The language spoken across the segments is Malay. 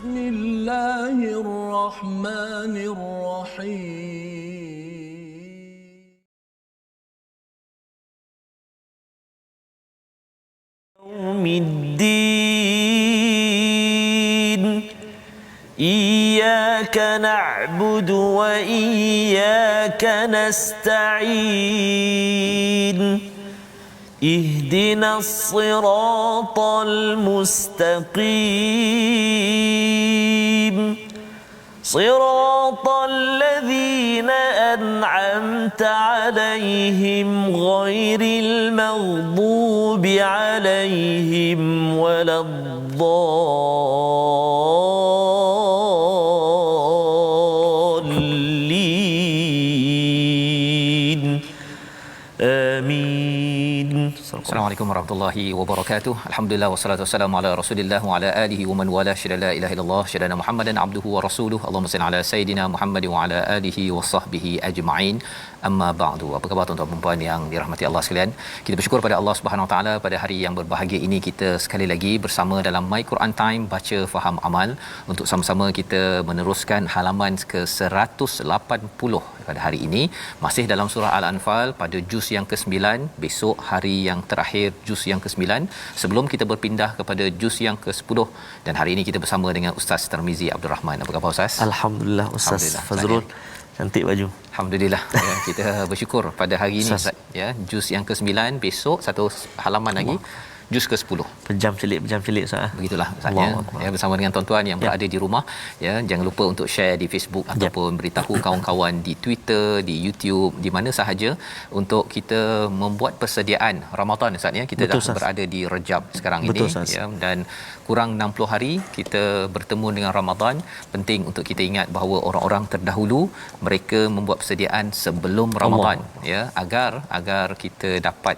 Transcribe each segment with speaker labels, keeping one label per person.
Speaker 1: بسم الله الرحمن الرحيم
Speaker 2: يوم الدين إياك نعبد وإياك نستعين اهدنا الصراط المستقيم صراط الذين أنعمت عليهم غير المغضوب عليهم ولا الضالين آمين.
Speaker 3: Assalamualaikum warahmatullahi wabarakatuh. Alhamdulillah wassalatu wassalamu ala Rasulillah wa ala alihi wa man wala syada la ilaha illallah syadana Muhammadan abduhu wa rasuluhu. Allahumma salli ala sayidina Muhammad wa ala alihi wa sahbihi ajma'in. Amma ba'du. Apa khabar tuan-tuan dan puan yang dirahmati Allah sekalian? Kita bersyukur pada Allah Subhanahu wa taala pada hari yang berbahagia ini kita sekali lagi bersama dalam My Quran Time baca faham amal untuk sama-sama kita meneruskan halaman ke-180 pada hari ini masih dalam surah Al-Anfal pada juz yang ke-9, besok hari yang terakhir juz yang ke-9 sebelum kita berpindah kepada juz yang ke-10 dan hari ini kita bersama dengan Ustaz Tarmizi Abdul Rahman. Apa khabar Ustaz?
Speaker 2: Alhamdulillah Ustaz Fazrul. Cantik baju.
Speaker 3: Alhamdulillah ya, kita bersyukur pada hari ini Ustaz ya, juz yang ke-9 besok satu halaman lagi juz ke-10.
Speaker 2: Pejam celik Ustaz.
Speaker 3: Begitulah Ustaz ya, bersama dengan tuan-tuan yang berada di rumah ya, jangan lupa untuk share di Facebook ataupun beritahu kawan-kawan di Twitter, di YouTube, di mana sahaja untuk kita membuat persediaan Ramadan Ustaz ya. Kita dah berada di Rejab sekarang ini ya, dan kurang 60 hari kita bertemu dengan Ramadan. Penting untuk kita ingat bahawa orang-orang terdahulu mereka membuat persediaan sebelum Ramadan ya, agar kita dapat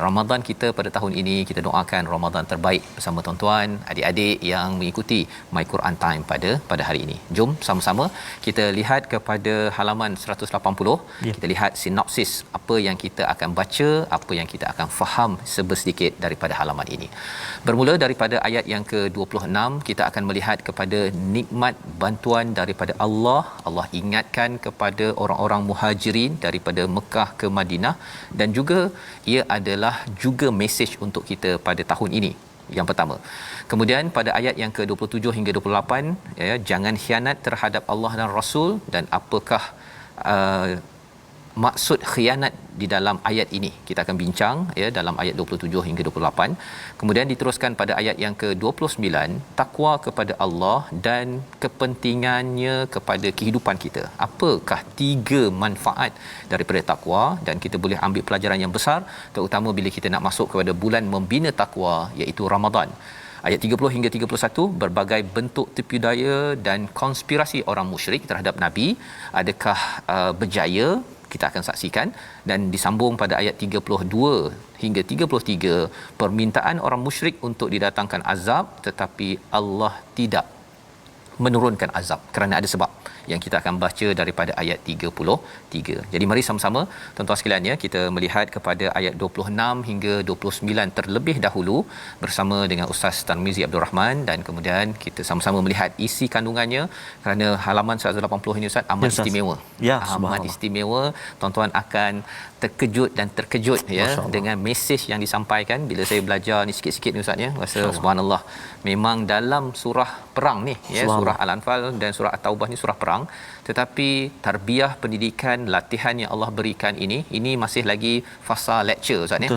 Speaker 3: Ramadan kita pada tahun ini. Kita doakan Ramadan terbaik bersama tuan-tuan, adik-adik yang mengikuti My Quran Time pada hari ini. Jom sama-sama kita lihat kepada halaman 180. Kita lihat sinopsis apa yang kita akan baca, apa yang kita akan faham sedikit daripada halaman ini. Bermula daripada ayat yang ke-26, kita akan melihat kepada nikmat bantuan daripada Allah. Allah ingatkan kepada orang-orang Muhajirin daripada Mekah ke Madinah, dan juga ia adalah juga mesej untuk kita pada tahun ini. Yang pertama. Kemudian pada ayat yang ke-27 hingga 28 ya, jangan khianat terhadap Allah dan Rasul, dan apakah maksud khianat di dalam ayat ini kita akan bincang ya dalam ayat 27 hingga 28. Kemudian diteruskan pada ayat yang ke-29, takwa kepada Allah dan kepentingannya kepada kehidupan kita. Apakah 3 manfaat daripada takwa, dan kita boleh ambil pelajaran yang besar terutama bila kita nak masuk kepada bulan membina takwa iaitu Ramadan. Ayat 30 hingga 31, berbagai bentuk tipu daya dan konspirasi orang musyrik terhadap Nabi adakah berjaya? Kita akan saksikan. Dan disambung pada ayat 32 hingga 33, permintaan orang musyrik untuk didatangkan azab, tetapi Allah tidak menurunkan azab kerana ada sebab yang kita akan baca daripada ayat 33. Jadi mari sama-sama tuan-tuan sekalian ya, kita melihat kepada ayat 26 hingga 29 terlebih dahulu bersama dengan Ustaz Tarmizi Abdul Rahman, dan kemudian kita sama-sama melihat isi kandungannya kerana halaman 180 ini Ustaz amat istimewa.
Speaker 2: Ya,
Speaker 3: amat istimewa. Tuan-tuan akan terkejut ya dengan mesej yang disampaikan. Bila saya belajar ni sikit-sikit ni Ustaz ya, rasa subhanallah, memang dalam surah perang ni ya, surah Al-Anfal dan surah At-Taubah ni surah perang, tetapi tarbiyah, pendidikan, latihan yang Allah berikan ini masih lagi fasa lecture Ustaz ya.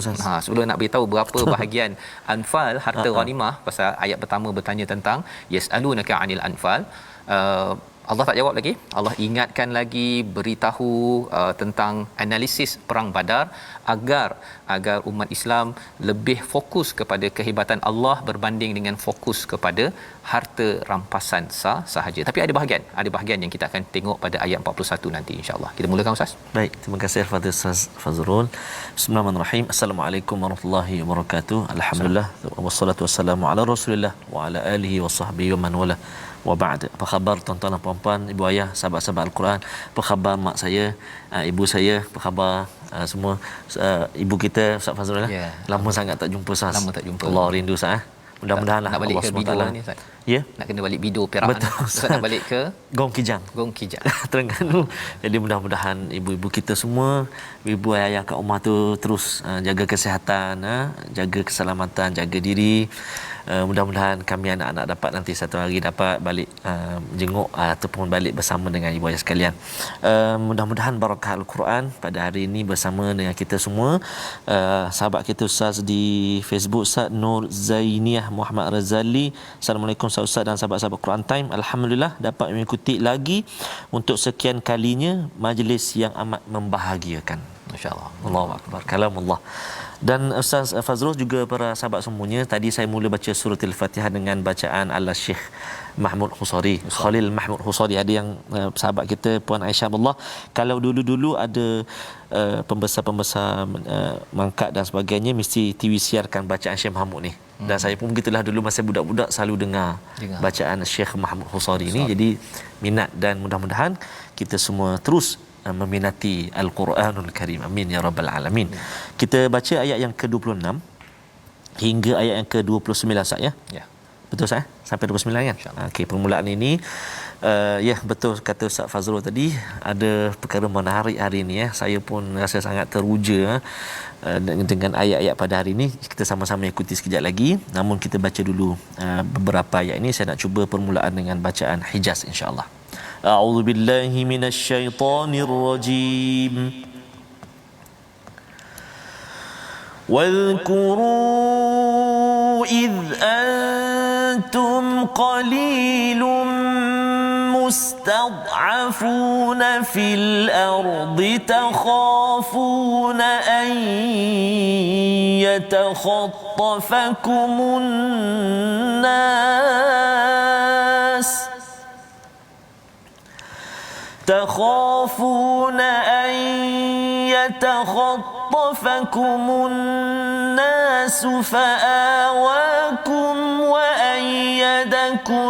Speaker 3: Sebelum nak beritahu berapa bahagian Anfal harta ghanimah, pasal ayat pertama bertanya tentang yasalunaka anil anfal, Allah tak jawab lagi. Allah ingatkan lagi, beritahu tentang analisis perang Badar agar umat Islam lebih fokus kepada kehebatan Allah berbanding dengan fokus kepada harta rampasan sahaja. Tapi ada bahagian yang kita akan tengok pada ayat 41 nanti insya-Allah. Kita mulakan Ustaz.
Speaker 2: Baik, terima kasih Fadil Ustaz Fazrul. Bismillahirrahmanirrahim. Assalamualaikum warahmatullahi wabarakatuh. Alhamdulillah wassalatu wassalamu ala Rasulillah wa ala alihi wasahbihi wa man wala. Wa ba'd. Apa khabar tuan-tuan dan puan-puan, ibu ayah, sahabat-sahabat Al-Quran? Apa khabar mak saya, ibu saya? Apa khabar semua ibu kita Ustaz Fazrul? Lama sangat tak jumpa Ustaz.
Speaker 3: Lama tak jumpa.
Speaker 2: Allah rindu Ustaz. Mudah-mudahanlah
Speaker 3: nak balik
Speaker 2: Allah
Speaker 3: ke
Speaker 2: SWT.
Speaker 3: bido ni Ustaz.
Speaker 2: Ya.
Speaker 3: Nak kena balik bido Perak.
Speaker 2: Betul,
Speaker 3: Ustaz nak balik ke
Speaker 2: Gong Kijang.
Speaker 3: Gong Kijang.
Speaker 2: Terengganu. Jadi mudah-mudahan ibu-ibu kita semua, ibu ayah kat rumah tu terus jaga kesihatan, jaga keselamatan, jaga diri. Mudah-mudahan kami anak-anak dapat nanti satu hari dapat balik jenguk ataupun balik bersama dengan ibu ayah sekalian. Mudah-mudahan barakah Al-Quran pada hari ini bersama dengan kita semua. Sahabat kita Ustaz di Facebook, Ustaz Nur Zainiah Muhammad Razali. Assalamualaikum Ustaz dan sahabat-sahabat Quran Time. Alhamdulillah dapat mengikuti lagi untuk sekian kalinya majlis yang amat membahagiakan. Masya-Allah. Allahu akbar. Kalamullah. Dan Ustaz Fazrul juga para sahabat semuanya, tadi saya mula baca surah Al-Fatihah dengan bacaan Al-Syekh Mahmud Husari, Khalil Mahmud Husari. Ada yang sahabat kita Puan Aisyah Allah, kalau dulu-dulu ada pembesar-pembesar mangkat dan sebagainya mesti TV siarkan bacaan Syekh Mahmud ni. Dan saya pun begitulah dulu masa budak-budak selalu dengar bacaan Syekh Mahmud Husari ni. Jadi minat dan mudah-mudahan kita semua terus meminati Al-Quranul Karim. Amin ya rabbal alamin. Kita baca ayat yang ke-26 hingga ayat yang ke-29 Ustaz ya. Ya. Betul Ustaz? Sampai 29 kan? Okey, permulaan ini ya betul kata Ustaz Fazrul tadi, ada perkara menarik hari ini ya. Saya pun rasa sangat teruja dengan ayat-ayat pada hari ini. Kita sama-sama ikuti sekejap lagi. Namun kita baca dulu beberapa ayat ini. Saya nak cuba permulaan dengan bacaan Hijaz insya-Allah. A'udzu billahi minasyaitonir rajim. واذكروا إذ أنتم قليل مستضعفون في الأرض تخافون أن يتخطفكم الناس يتخطفكم الناس فآواكم وأيدكم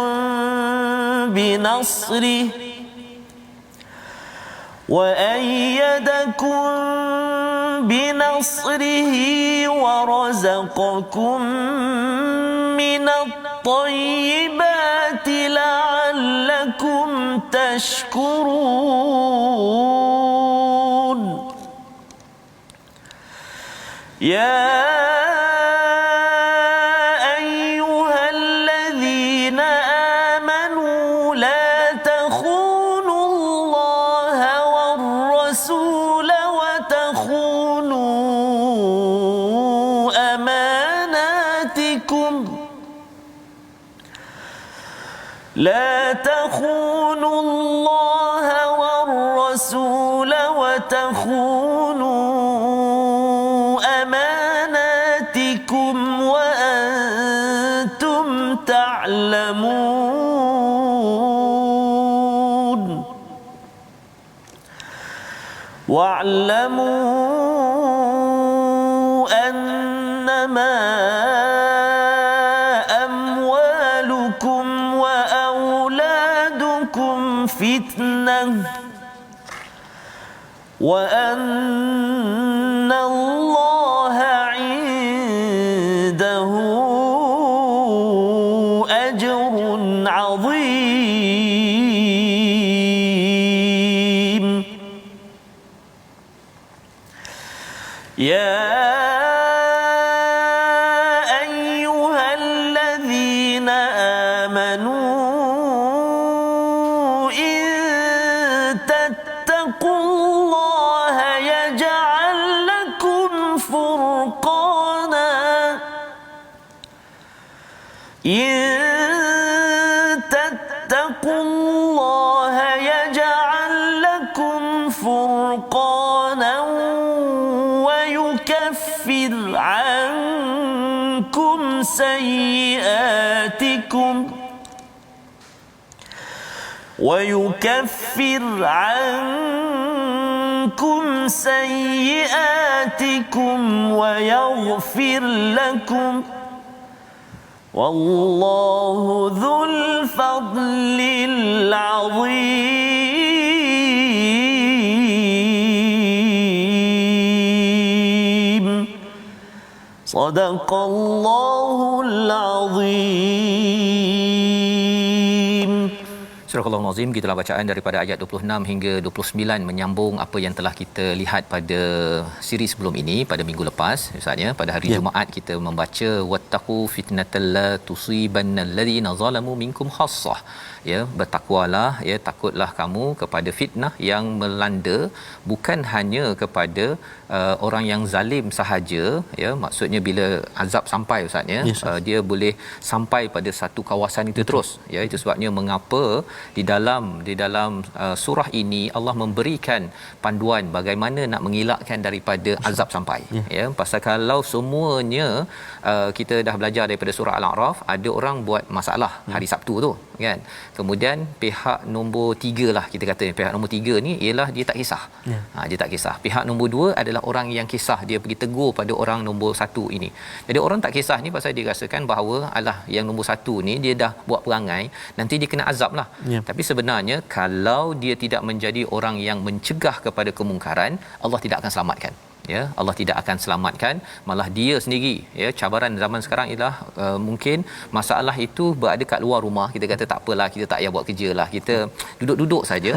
Speaker 2: بنصره ورزقكم من الطيبات لعلكم تشكرون. يا أيها الذين آمنوا لا تخونوا الله والرسول وتخونوا أماناتكم وأنتم تعلمون. واعلموا أنما أموالكم وأولادكم فتنة وأن الله عنده أجر عظيم. يا أيها الذين آمنوا إن تتقوا الله يجعل لكم فرقانا إن تتقوا الله يجعل لكم فرقانا ويكفر عنكم سيئاتكم ويغفر لكم والله ذو الفضل العظيم. Sadaqallahul azim.
Speaker 3: Surah Al-Azim, gitulah bacaan daripada ayat 26 hingga 29 menyambung apa yang telah kita lihat pada siri sebelum ini pada minggu lepas. Misalnya pada hari Jumaat kita membaca wattaqu fitnatal la tusibannal ladzina zalamu minkum khassah. Ya, bertakwalah, ya, takutlah kamu kepada fitnah yang melanda bukan hanya kepada orang yang zalim sahaja, ya, maksudnya bila azab sampai ustaz, ya, yes, dia boleh sampai pada satu kawasan itu terus, ya. Itu sebabnya mengapa di dalam surah ini Allah memberikan panduan bagaimana nak mengelakkan daripada azab sampai, ya. Pasal kalau semuanya kita dah belajar daripada surah Al-A'raf, ada orang buat masalah hari Sabtu tu, kan. Kemudian pihak nombor 3 lah, kita kata pihak nombor 3 ni ialah dia tak kisah. Dia tak kisah. Pihak nombor 2 adalah orang yang kisah, dia pergi tegur pada orang nombor 1 ini. Jadi orang tak kisah ni pasal dia rasakan bahawa alah yang nombor 1 ni dia dah buat perangai, nanti dia kena azab lah. Tapi sebenarnya kalau dia tidak menjadi orang yang mencegah kepada kemungkaran, Allah tidak akan selamatkan. Ya, Allah tidak akan selamatkan, malah dia sendiri, ya. Cabaran zaman sekarang ialah mungkin masalah itu berada kat luar rumah, kita kata tak apalah, kita tak payah buat kerjalah, kita duduk-duduk saja.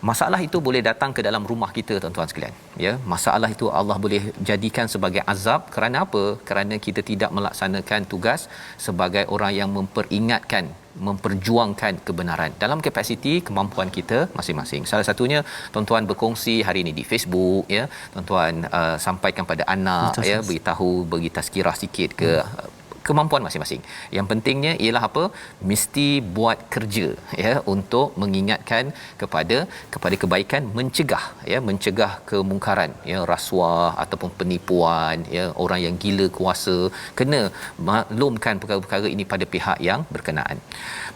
Speaker 3: Masalah itu boleh datang ke dalam rumah kita, tuan-tuan sekalian, ya. Masalah itu Allah boleh jadikan sebagai azab. Kerana apa? Kerana kita tidak melaksanakan tugas sebagai orang yang memperjuangkan kebenaran dalam kapasiti kemampuan kita masing-masing. Salah satunya tuan-tuan berkongsi hari ini di Facebook, ya. Tuan-tuan sampaikan pada anak, ya, beritahu, bagi tazkirah sikit ke kemampuan masing-masing. Yang pentingnya ialah apa? Mesti buat kerja, ya, untuk mengingatkan kepada kebaikan, mencegah kemungkaran, ya, rasuah ataupun penipuan, ya, orang yang gila kuasa, kena maklumkan perkara-perkara ini pada pihak yang berkenaan.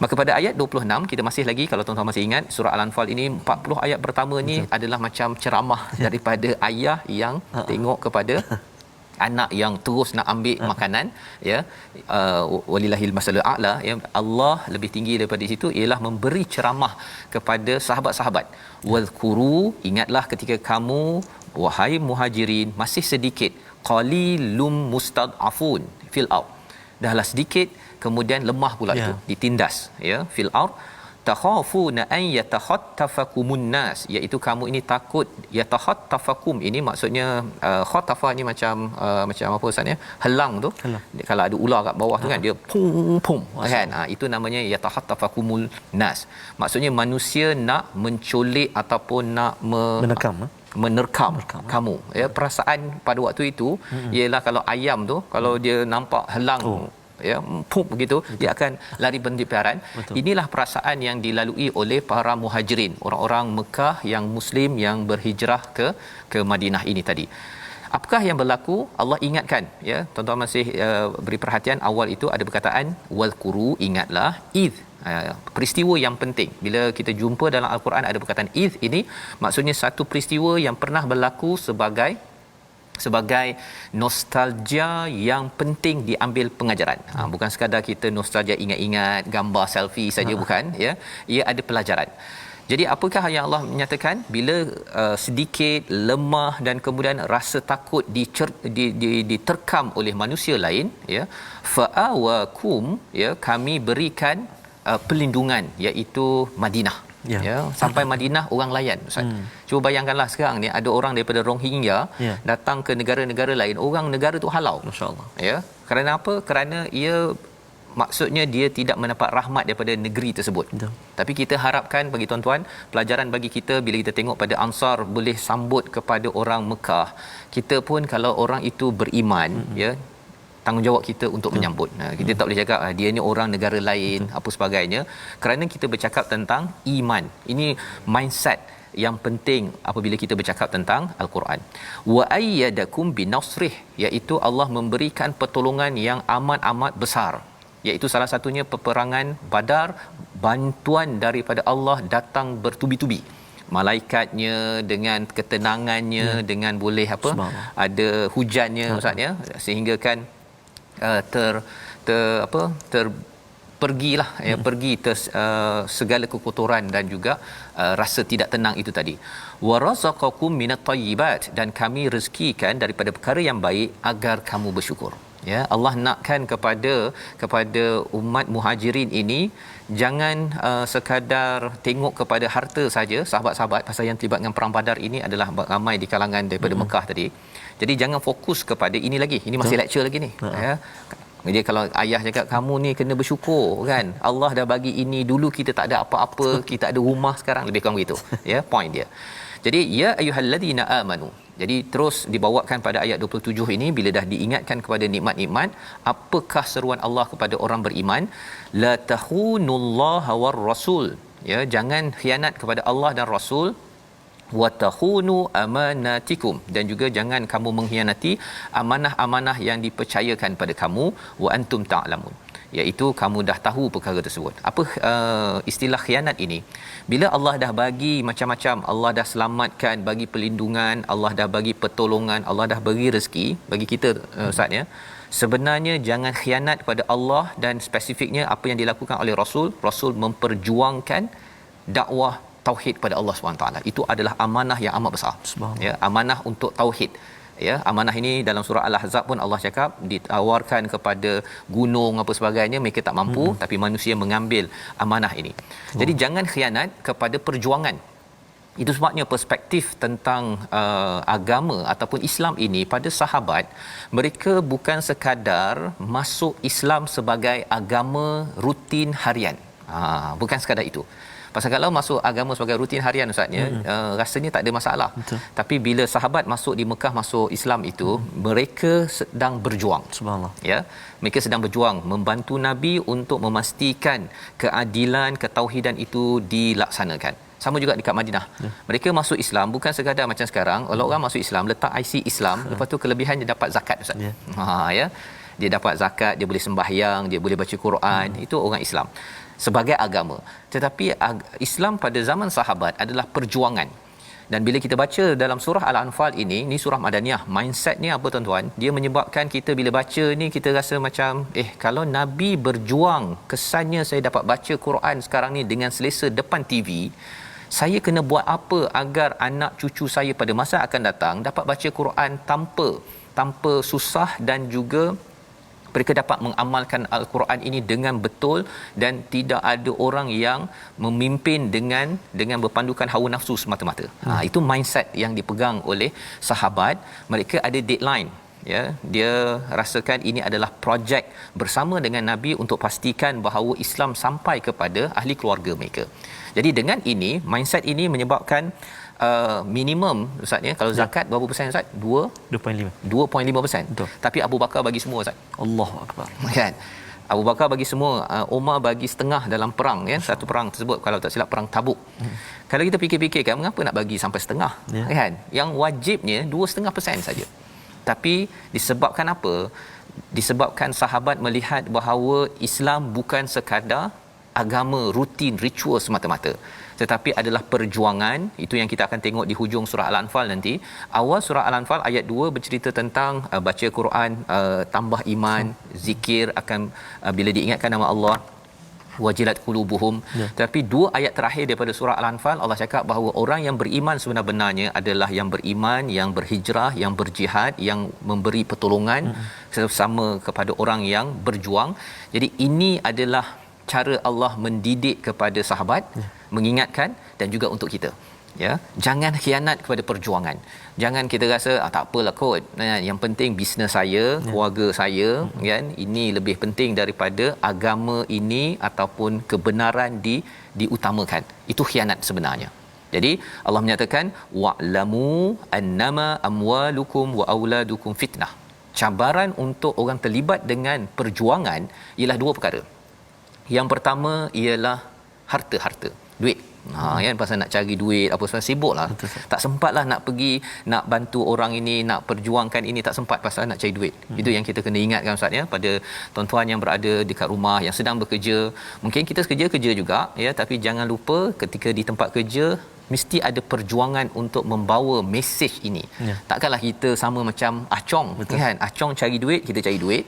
Speaker 3: Maka pada ayat 26 kita masih lagi, kalau tuan-tuan masih ingat, surah Al-Anfal ini 40 ayat pertama ni adalah macam ceramah daripada ayah yang tengok kepada anak yang terus nak ambil makanan, ya. Walillahil masalul a'la, ya. Allah lebih tinggi daripada situ ialah memberi ceramah kepada sahabat-sahabat. Wadhkuru, ingatlah ketika kamu wahai muhajirin masih sedikit, qalilum mustad'afun fil ard, dahlah sedikit kemudian lemah pula, itu ditindas, ya, fil ard, takhafuna an yatakhattafakumun nas, iaitu kamu ini takut, yatakhattafakum ini maksudnya khatafa ni macam apa ustaz, ya, helang tu. Kalau ada ular kat bawah tu kan, dia pum kan, itu namanya yatakhattafakumul nas. Maksudnya manusia nak menculik ataupun nak menerkam kamu, ya. Perasaan pada waktu itu ialah kalau ayam tu kalau dia nampak helang, ya, pum begitu, dia akan lari berdeparan. Inilah perasaan yang dilalui oleh para muhajirin, orang-orang Mekah yang muslim yang berhijrah ke Madinah ini tadi. Apakah yang berlaku? Allah ingatkan, ya. Tuan-tuan masih beri perhatian, awal itu ada perkataan wazkuru, ingatlah, id, peristiwa yang penting. Bila kita jumpa dalam Al-Quran ada perkataan id, ini maksudnya satu peristiwa yang pernah berlaku sebagai nostalgia yang penting diambil pengajaran. Bukan sekadar kita nostalgia ingat-ingat gambar selfie saja, bukan, ya. Ia ada pelajaran. Jadi apakah yang Allah menyatakan? Bila sedikit lemah dan kemudian rasa takut diterkam oleh manusia lain, ya, fa'awakum, ya, kami berikan perlindungan, iaitu Madinah. Ya, sampai Madinah orang layan, ustaz. Cuba bayangkanlah sekarang ni ada orang daripada Rohingya datang ke negara-negara lain, orang negara tu halau, masya-Allah, ya. Kerana apa? Kerana ia maksudnya dia tidak mendapat rahmat daripada negeri tersebut. Tapi kita harapkan bagi tuan-tuan, pelajaran bagi kita bila kita tengok pada Ansar boleh sambut kepada orang Mekah, kita pun kalau orang itu beriman, ya, tanggungjawab kita untuk menyambut. Kita tak boleh cakap dia ni orang negara lain, apa sebagainya, kerana kita bercakap tentang iman. Ini mindset yang penting apabila kita bercakap tentang Al-Quran. Wa ayyadakum binasrih, iaitu Allah memberikan pertolongan yang amat-amat besar, iaitu salah satunya peperangan Badar. Bantuan daripada Allah datang bertubi-tubi, malaikatnya dengan ketenangannya, dengan boleh ada hujannya, ustaz, ya, sehingga kan pergilah pergi segala kekotoran dan juga rasa tidak tenang itu tadi. Wa razaqakum minat thayyibat, dan kami rezekikan daripada perkara yang baik agar kamu bersyukur. Ya, Allah nakkan kepada umat Muhajirin ini jangan sekadar tengok kepada harta saja. Sahabat-sahabat pasal yang terlibat dengan perang Badar ini adalah ramai di kalangan daripada Mekah tadi. Jadi jangan fokus kepada ini lagi. Ini masih lecture lagi ni. Ya. Jadi kalau ayah cakap kamu ni kena bersyukur kan. Allah dah bagi ini, dulu kita tak ada apa-apa, kita ada rumah sekarang, lebih kurang begitu. Ya, point dia. Jadi ya ayyuhallazina amanu. Jadi terus dibawakan pada ayat 27 ini bila dah diingatkan kepada nikmat-nikmat, apakah seruan Allah kepada orang beriman? La tahunullaha war rasul. Ya, jangan khianat kepada Allah dan Rasul. Wa tahunu amanatikum, dan juga jangan kamu mengkhianati amanah-amanah yang dipercayakan pada kamu, wa antum ta'lamun, iaitu kamu dah tahu perkara tersebut. Apa istilah khianat ini? Bila Allah dah bagi macam-macam, Allah dah selamatkan, bagi perlindungan, Allah dah bagi pertolongan, Allah dah bagi rezeki bagi kita, Ustaz ya. Sebenarnya jangan khianat kepada Allah, dan spesifiknya apa yang dilakukan oleh Rasul memperjuangkan dakwah tauhid pada Allah SWT. Itu adalah amanah yang amat besar. Ya, amanah untuk tauhid. Ya, amanah ini dalam surah Al-Ahzab pun Allah cakap ditawarkan kepada gunung apa sebagainya, mereka tak mampu, tapi manusia mengambil amanah ini. Jadi jangan khianat kepada perjuangan. Itu sebabnya perspektif tentang agama ataupun Islam ini pada sahabat, mereka bukan sekadar masuk Islam sebagai agama rutin harian. Bukan sekadar itu. Pasal kalau masuk agama sebagai rutin harian, Ustaznya, rasanya tak ada masalah. Betul. Tapi bila sahabat masuk di Mekah, masuk Islam itu, mereka sedang berjuang. Subhanallah. Ya, mereka sedang berjuang membantu Nabi untuk memastikan keadilan, ketauhidan itu dilaksanakan. Sama juga dekat Madinah. Mereka masuk Islam bukan sekadar macam sekarang, kalau orang masuk Islam letak IC Islam, lepas tu kelebihan dia dapat zakat, Ustaz. Ya. Dia dapat zakat, dia boleh sembahyang, dia boleh baca Quran, itu orang Islam sebagai agama. Tetapi Islam pada zaman sahabat adalah perjuangan. Dan bila kita baca dalam surah Al-Anfal ini surah Madaniyah, mindset ni apa tuan-tuan? Dia menyebabkan kita bila baca ni kita rasa macam kalau Nabi berjuang, kesannya saya dapat baca Quran sekarang ni dengan selesa depan TV. Saya kena buat apa agar anak cucu saya pada masa akan datang dapat baca Quran tanpa susah, dan juga mereka dapat mengamalkan Al-Quran ini dengan betul, dan tidak ada orang yang memimpin dengan berpandukan hawa nafsu semata-mata. Itu mindset yang dipegang oleh sahabat. Mereka ada deadline. Ya, dia rasakan ini adalah projek bersama dengan Nabi untuk pastikan bahawa Islam sampai kepada ahli keluarga mereka. Jadi dengan ini, mindset ini menyebabkan minimum, Ustaz ya, kalau zakat berapa persen, Ustaz? 2.5%. Betul. Tapi Abu Bakar bagi semua, Ustaz. Allahu Akbar. Kan? Abu Bakar bagi semua, Umar bagi setengah dalam perang, ya. Satu perang tersebut kalau tak silap perang Tabuk. Kalau kita fikir-fikirkan, mengapa nak bagi sampai setengah? Kan? Yang wajibnya 2.5% saja. Tapi disebabkan apa? Disebabkan sahabat melihat bahawa Islam bukan sekadar agama rutin, ritual semata-mata, tetapi adalah perjuangan. Itu yang kita akan tengok di hujung surah Al-Anfal nanti. Awal surah Al-Anfal ayat 2 bercerita tentang baca Quran, tambah iman, zikir akan bila diingatkan nama Allah, wajilat qulubuhum. Tapi 2 ayat terakhir daripada surah Al-Anfal, Allah cakap bahawa orang yang beriman sebenar-benarnya adalah yang beriman, yang berhijrah, yang berjihad, yang memberi pertolongan sama kepada orang yang berjuang. Jadi ini adalah cara Allah mendidik kepada sahabat, mengingatkan, dan juga untuk kita. Ya, jangan khianat kepada perjuangan. Jangan kita rasa tak apalah kot, yang penting bisnes saya, keluarga saya, kan, ini lebih penting daripada agama ini ataupun kebenaran diutamakan. Itu khianat sebenarnya. Jadi Allah menyatakan wa'lamu annama amwalukum wa auladukum fitnah. Cabaran untuk orang terlibat dengan perjuangan ialah 2 perkara. Yang pertama ialah harta, duit. Kan, pasal nak cari duit apa sebab sibuklah. Tak sempatlah nak pergi nak bantu orang ini, nak perjuangkan ini, tak sempat pasal nak cari duit. Itu yang kita kena ingatkan, Ustaz ya, pada tuan-tuan yang berada dekat rumah yang sedang bekerja. Mungkin kita kerja juga ya, tapi jangan lupa ketika di tempat kerja mesti ada perjuangan untuk membawa mesej ini. Takkanlah kita sama macam Acong. Betul. Kan, Acong cari duit, kita cari duit.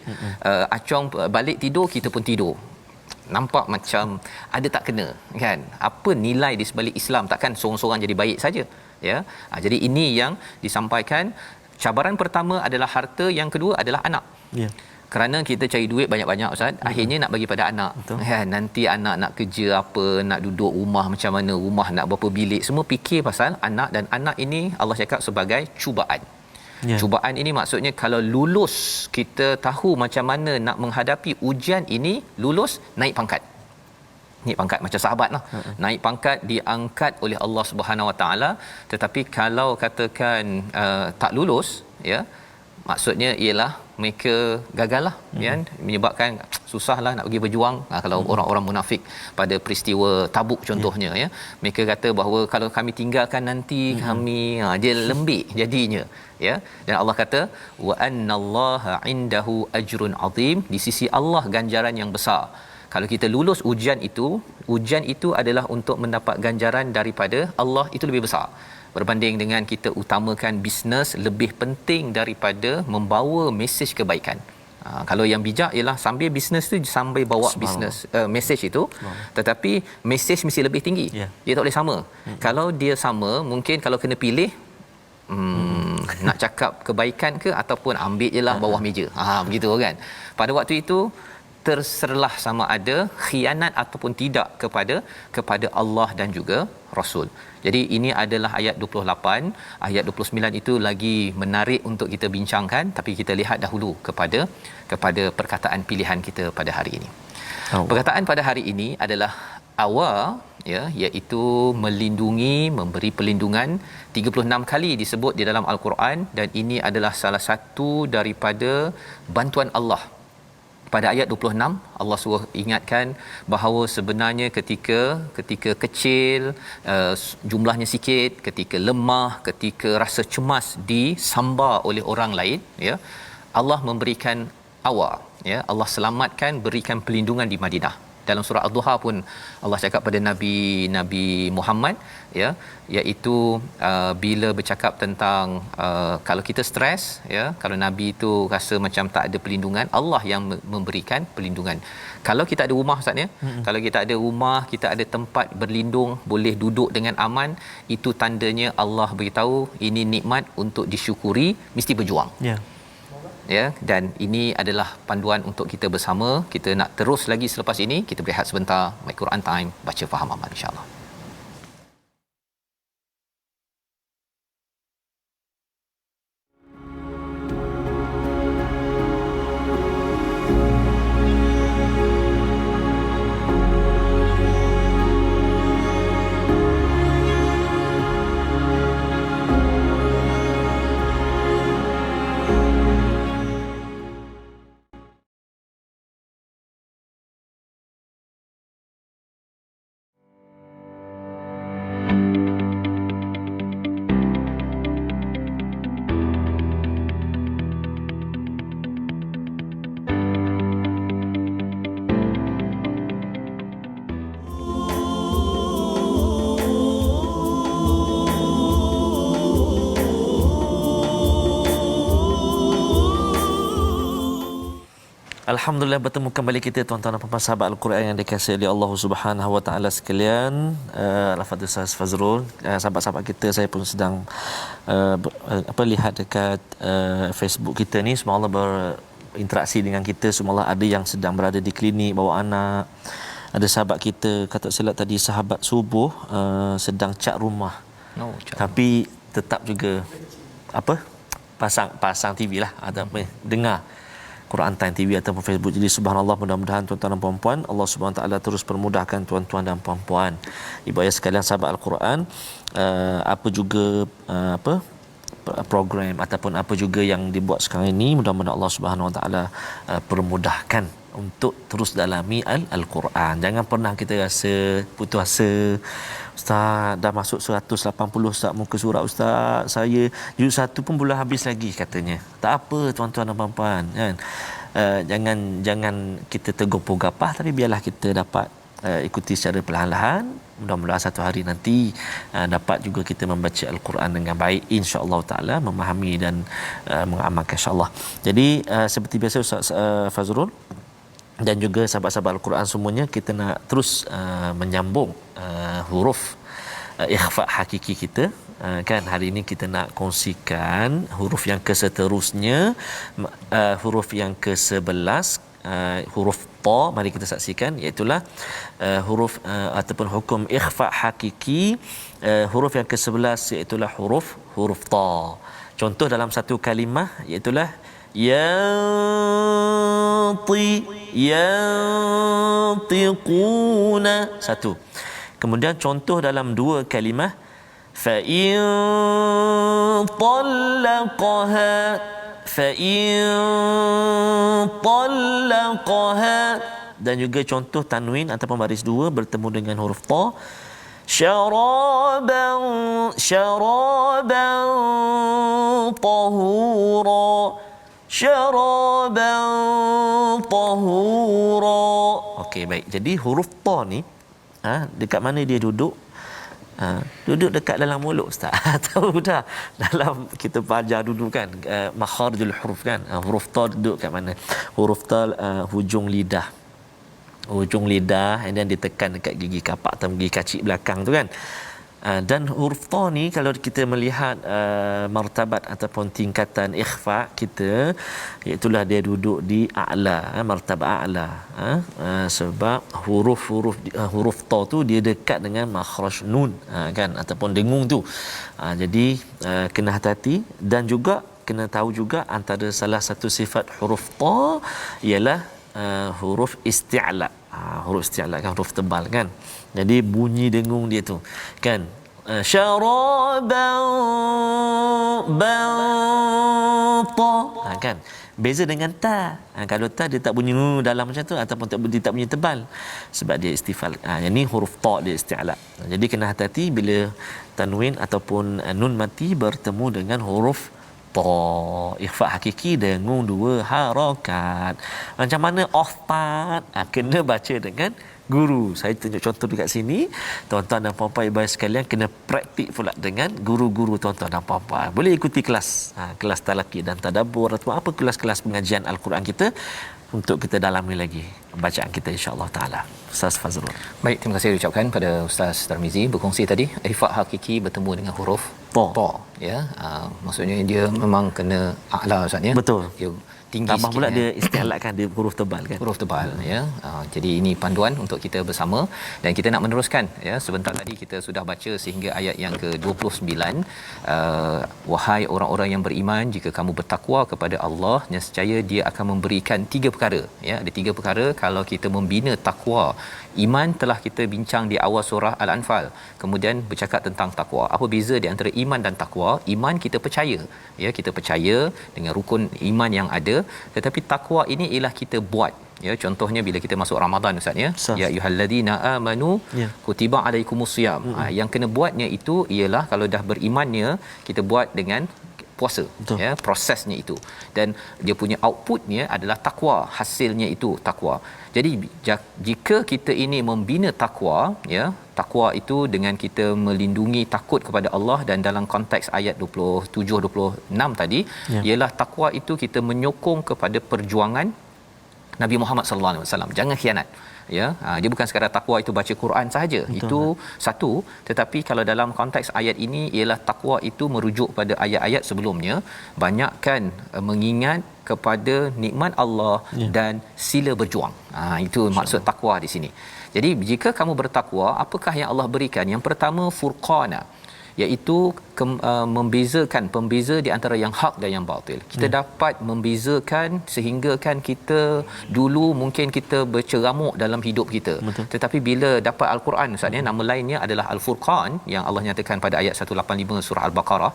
Speaker 3: Acong balik tidur, kita pun tidur. nampak macam ada tak kena kan, apa nilai di sebalik Islam, takkan seorang-seorang jadi baik saja ya. Jadi ini yang disampaikan, cabaran pertama adalah harta, yang kedua adalah anak
Speaker 2: Ya.
Speaker 3: kerana kita cari duit banyak-banyak Ustaz, akhirnya nak bagi pada anak. Kan, nanti anak nak kerja apa, nak duduk rumah macam mana, rumah nak berapa bilik, semua fikir pasal anak. Dan anak ini Allah cakap sebagai cubaan.
Speaker 2: Ya.
Speaker 3: Cubaan ini maksudnya kalau lulus, kita tahu macam mana nak menghadapi ujian ini, lulus naik pangkat. Naik pangkat macam sahabat lah. Naik pangkat, diangkat oleh Allah Subhanahu Wa Taala. Tetapi kalau katakan tak lulus ya, maksudnya ialah mereka gagal lah kan, menyebabkan susahlah nak pergi berjuang. Kalau orang-orang munafik pada peristiwa Tabuk contohnya ya, mereka kata bahawa kalau kami tinggalkan nanti kami dia lembik jadinya ya. Dan Allah kata wa annallaha indahu ajrun azim, di sisi Allah ganjaran yang besar. Kalau kita lulus ujian itu adalah untuk mendapat ganjaran daripada Allah, itu lebih besar berbanding dengan kita utamakan bisnes lebih penting daripada membawa mesej kebaikan. Kalau yang bijak ialah sambil bisnes tu sambil bawa bisnes mesej itu, tetapi mesej mesti lebih tinggi. Dia tak boleh sama. Kalau dia sama, mungkin kalau kena pilih nak cakap kebaikan ke ataupun ambil jelah bawah meja. Begitu kan. Pada waktu itu terserlah sama ada khianat ataupun tidak kepada Allah dan juga Rasul. Jadi ini adalah ayat 28, ayat 29 itu lagi menarik untuk kita bincangkan, tapi kita lihat dahulu kepada perkataan pilihan kita pada hari ini. Perkataan pada hari ini adalah awal ya, iaitu melindungi, memberi perlindungan. 36 kali disebut di dalam Al-Quran, dan ini adalah salah satu daripada bantuan Allah. Pada ayat 26 Allah suruh ingatkan bahawa sebenarnya ketika kecil, jumlahnya sikit, ketika lemah, ketika rasa cemas disambar oleh orang lain ya, Allah memberikan awal ya, Allah selamatkan, berikan perlindungan di Madinah. Dalam surah Ad-Duha pun Allah cakap pada Nabi Muhammad ya, iaitu bila bercakap tentang kalau kita stres ya, kalau Nabi itu rasa macam tak ada perlindungan, Allah yang memberikan perlindungan. Kalau kita ada rumah Ustaz ya, kalau kita ada rumah, kita ada tempat berlindung, boleh duduk dengan aman, itu tandanya Allah beritahu ini nikmat untuk disyukuri, mesti berjuang. Ya, dan ini adalah panduan untuk kita bersama. Kita nak terus lagi selepas ini, kita berehat sebentar. My Quran Time, baca faham amal insya-Allah.
Speaker 2: Alhamdulillah, bertemu kembali kita tuan-tuan dan puan-puan sahabat Al-Quran yang dikasihi oleh Allah Subhanahu Wa Taala sekalian. Al-Fadhil Ustaz Fazrul, sahabat-sahabat kita, saya pun sedang lihat dekat Facebook kita ni, semua Allah berinteraksi dengan kita. Semua Allah ada yang sedang berada di klinik bawa anak. Ada sahabat kita kata silap tadi, sahabat subuh sedang cat rumah. Tapi tetap juga pasang TV lah, atau dengar Quran Time TV ataupun Facebook. Jadi subhanallah, mudah-mudahan tuan-tuan dan puan-puan Allah Subhanahu taala terus permudahkan tuan-tuan dan puan-puan, ibu ayah sekalian sahabat Al-Quran. Apa juga program ataupun apa juga yang dibuat sekarang ini, mudah-mudahan Allah Subhanahu taala permudahkan untuk terus dalami Al-Quran. Jangan pernah kita rasa putus asa. Ustaz, dah masuk 180 Ustaz, muka surat Ustaz, saya juz 1 pun belum habis lagi katanya. Tak apa tuan-tuan dan puan-puan kan. Jangan kita tergopoh gapah, tapi biarlah kita dapat ikuti secara perlahan-lahan. Mudah-mudahan satu hari nanti dapat juga kita membaca Al-Quran dengan baik, insya-Allah taala, memahami dan mengamalkan insya-Allah. Jadi seperti biasa Ustaz Fazrul, dan juga sahabat-sahabat Al-Quran semuanya, kita nak terus menyambung huruf ikhfa hakiki kita. Kan hari ini kita nak kongsikan huruf yang keseterusnya, huruf yang ke-11, huruf ta. Mari kita saksikan, iaitu huruf ataupun hukum ikhfa hakiki, huruf yang ke-11 iaitu huruf ta. Contoh dalam satu kalimah iaitu yantiquna, satu. Kemudian contoh dalam dua kalimah, فَإِن طَلَّقَهَا, dan juga contoh tanwin ataupun baris dua bertemu dengan huruf ta, syaraban tahura, okey, baik. Jadi huruf ta ni dekat mana dia duduk? Duduk dekat dalam mulut, ustaz. Tahu dah, dalam kita belajar dulu kan, makharijul huruf kan, huruf ta duduk kat mana? Huruf ta hujung lidah, and then ditekan dekat gigi kapak atau gigi kacik belakang tu kan. Dan huruf ta ni kalau kita melihat martabat ataupun tingkatan ikhfa kita, iaitu dia duduk di a'la, martabat a'la. Sebab huruf ta tu dia dekat dengan makhraj nun, kan, ataupun dengung tu. Jadi kena hati-hati, dan juga kena tahu juga antara salah satu sifat huruf ta ialah huruf isti'la. Huruf isti'la kan, huruf tebal kan. Jadi bunyi dengung dia tu kan, syaraban kan, beza dengan ta. Kalau ta dia tak bunyi dalam macam tu, ataupun tak bunyi tebal, sebab dia istifal. Yang ni huruf ta dia isti'la. Jadi kena hati-hati bila tanwin ataupun nun mati bertemu dengan huruf ta. Ikhfa hakiki dengung dua harakat. Macam mana ustaz? Kena baca dengan guru. Saya tunjuk contoh dekat sini. Tuan-tuan dan puan-puan ibu sekalian kena praktik pula dengan guru-guru tuan-tuan dan puan-puan. Boleh ikuti kelas kelas talaqi dan tadabbur atau apa kelas-kelas pengajian Al-Quran kita untuk kita dalami lagi bacaan kita, insya-Allah taala. Ustaz Fazrul.
Speaker 3: Baik, terima kasih diucapkan pada Ustaz Tarmizi berkongsi tadi ikhfa hakiki bertemu dengan huruf ta, ya. Maksudnya dia memang kena a'la, Ustaz, ya.
Speaker 2: Betul.
Speaker 3: Dia tinggi
Speaker 2: tambah
Speaker 3: sikit,
Speaker 2: pula
Speaker 3: ya.
Speaker 2: dia isti'lakan, dia huruf tebal kan,
Speaker 3: huruf tebal, ya. Jadi ini panduan untuk kita bersama, dan kita nak meneruskan, ya. Sebentar tadi kita sudah baca sehingga ayat yang ke-29. Wahai orang-orang yang beriman, jika kamu bertakwa kepada Allah, nescaya dia akan memberikan 3 perkara, ya. Ada 3 perkara kalau kita membina takwa. Iman telah kita bincang di awal surah Al-Anfal. Kemudian bercakap tentang takwa. Apa beza di antara iman dan takwa? Iman kita percaya, ya, kita percaya dengan rukun iman yang ada, tetapi takwa ini ialah kita buat, ya. Contohnya bila kita masuk Ramadan, Ustaz, ya. Ya ayyuhallazina amanu kutiba alaikumusiyam. Yang kena buatnya itu ialah kalau dah berimannya kita buat dengan puasa. Betul. Ya, prosesnya itu, dan dia punya outputnya adalah takwa, hasilnya itu takwa. Jadi jika kita ini membina takwa, ya, takwa itu dengan kita melindungi takut kepada Allah, dan dalam konteks ayat 27-26 tadi, ialah takwa itu kita menyokong kepada perjuangan Nabi Muhammad sallallahu alaihi wasallam. Jangan khianat, ya. Dia bukan sekadar takwa itu baca Quran sahaja. Itu satu, tetapi kalau dalam konteks ayat ini ialah takwa itu merujuk pada ayat-ayat sebelumnya, banyakkan mengingat kepada nikmat Allah dan sila berjuang. Itu maksud takwa di sini. Jadi jika kamu bertakwa, apakah yang Allah berikan? Yang pertama, furqana, iaitu pembeza di antara yang hak dan yang batil. Kita dapat membezakan, sehingga kan kita dulu mungkin kita berceramuk dalam hidup kita. Betul. Tetapi bila dapat Al-Quran, Ustaz, nama lainnya adalah Al-Furqan yang Allah nyatakan pada ayat 185 surah Al-Baqarah.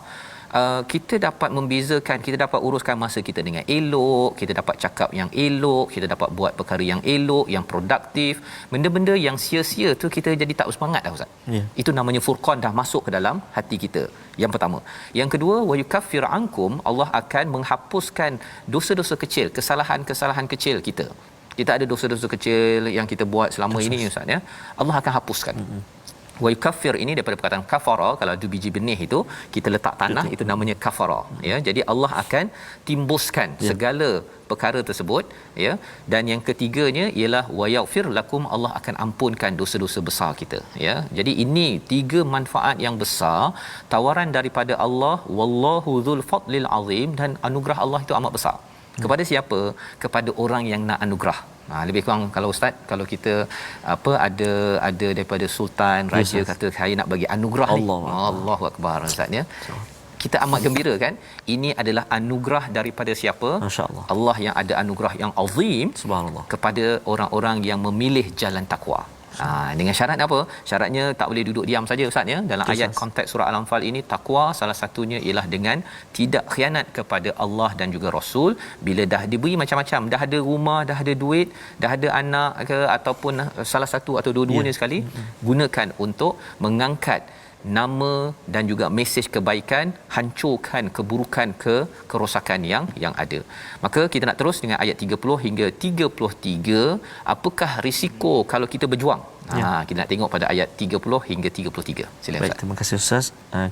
Speaker 3: Kita dapat membezakan, kita dapat uruskan masa kita dengan elok, kita dapat cakap yang elok, kita dapat buat perkara yang elok, yang produktif. Benda-benda yang sia-sia tu kita jadi tak bersemangat dah, Ustaz. Itu namanya furqan, dah masuk ke dalam hati kita. Yang pertama. Yang kedua, wa yukaffir ankum, Allah akan menghapuskan dosa-dosa kecil, kesalahan-kesalahan kecil kita. Kita ada dosa-dosa kecil yang kita buat selama ini, Ustaz, ya. Allah akan hapuskan. Wa yukaffir ini daripada perkataan kafara, kalau ada biji benih itu kita letak tanah, itu namanya kafara, ya. Jadi Allah akan timbuskan segala perkara tersebut, ya. Dan yang ketiganya ialah wa yaghfir lakum, Allah akan ampunkan dosa-dosa besar kita, ya. Jadi ini tiga manfaat yang besar, tawaran daripada Allah, wallahu dzul fadlil azim, dan anugerah Allah itu amat besar. Kepada siapa? Kepada orang yang nak anugerah. Lebih kurang kalau ustaz, kalau kita ada daripada sultan, raja, kata saya nak bagi anugerah
Speaker 2: Allah.
Speaker 3: ni. Allahu akbar ustaz, ya. Kita amat gembira kan? Ini adalah anugerah daripada siapa?
Speaker 2: Masya-Allah.
Speaker 3: Allah yang ada anugerah yang azim,
Speaker 2: Subhanallah,
Speaker 3: kepada orang-orang yang memilih jalan takwa. Dengan syarat apa? Syaratnya tak boleh duduk diam saja ustaz, ya. Dalam ayat konteks surah Al-Anfal ini, takwa salah satunya ialah dengan tidak khianat kepada Allah dan juga Rasul. Bila dah diberi macam-macam, dah ada rumah, dah ada duit, dah ada anak ke, ataupun salah satu atau dua-duanya sekali, gunakan untuk mengangkat nama dan juga mesej kebaikan, hancurkan keburukan, kerosakan yang ada. Maka kita nak terus dengan ayat 30 hingga 33, apakah risiko kalau kita berjuang? Kita nak tengok pada ayat 30 hingga 33. Silakan.
Speaker 2: Baik, terima kasih Ustaz.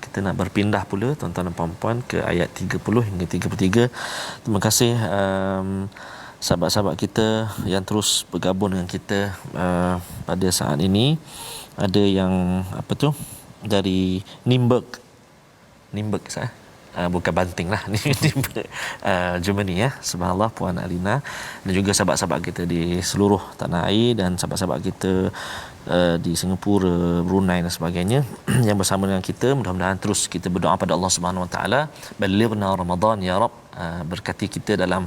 Speaker 2: Kita nak berpindah pula tuan-tuan dan puan-puan ke ayat 30 hingga 33. Terima kasih sahabat-sahabat kita yang terus bergabung dengan kita pada saat ini. Ada yang dari Nürnberg saya. Bukan Banting lah ni, Germany, ya. Subhanallah, Puan Alina, dan juga sahabat-sahabat kita di seluruh tanah air, dan sahabat-sahabat kita di Singapura, Brunei dan sebagainya yang bersama dengan kita. Mudah-mudahan terus kita berdoa pada Allah Subhanahu Wa Taala, balighna Ramadan ya Rabb, berkati kita dalam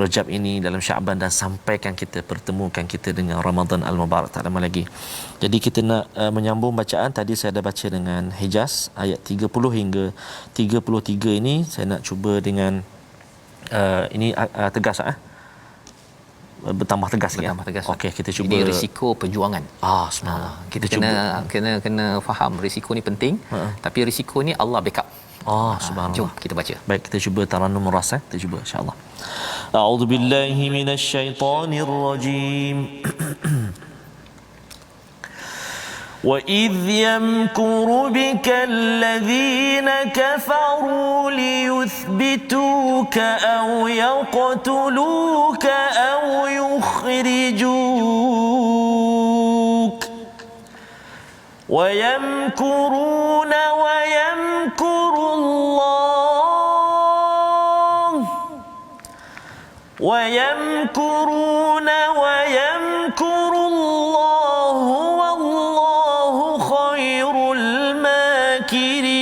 Speaker 2: Rajab ini, dalam Syaban, dan sampaikan kita, pertemukan kita dengan Ramadan al-Mubarak, tak lama lagi. Jadi kita nak menyambung bacaan. Tadi saya dah baca dengan Hijaz ayat 30 hingga 33 ini. Saya nak cuba dengan ini tegas bertambah tegas lagi. Okey, kita cuba.
Speaker 3: Ini risiko perjuangan.
Speaker 2: Subhanallah.
Speaker 3: Kita kena faham risiko ni penting, tapi risiko ni Allah backup.
Speaker 2: Subhanallah.
Speaker 3: Jom kita baca.
Speaker 2: Baik, kita cuba Tarannum Ras, kita cuba insya-Allah. A'udzubillahi minasyaitonirrajim. وَإِذْ يَمْكُرُ بِكَ الَّذِينَ كَفَرُوا لِيُثْبِتُوكَ أَوْ يَقْتُلُوكَ أَوْ يُخْرِجُوكَ وَيَمْكُرُونَ وَيَمْكُرُ اللَّهُ وَيَمْكُرُونَ وَيَمْكُرُ اللَّهُ وَاللَّهُ خَيْرُ الْمَاكِرِينَ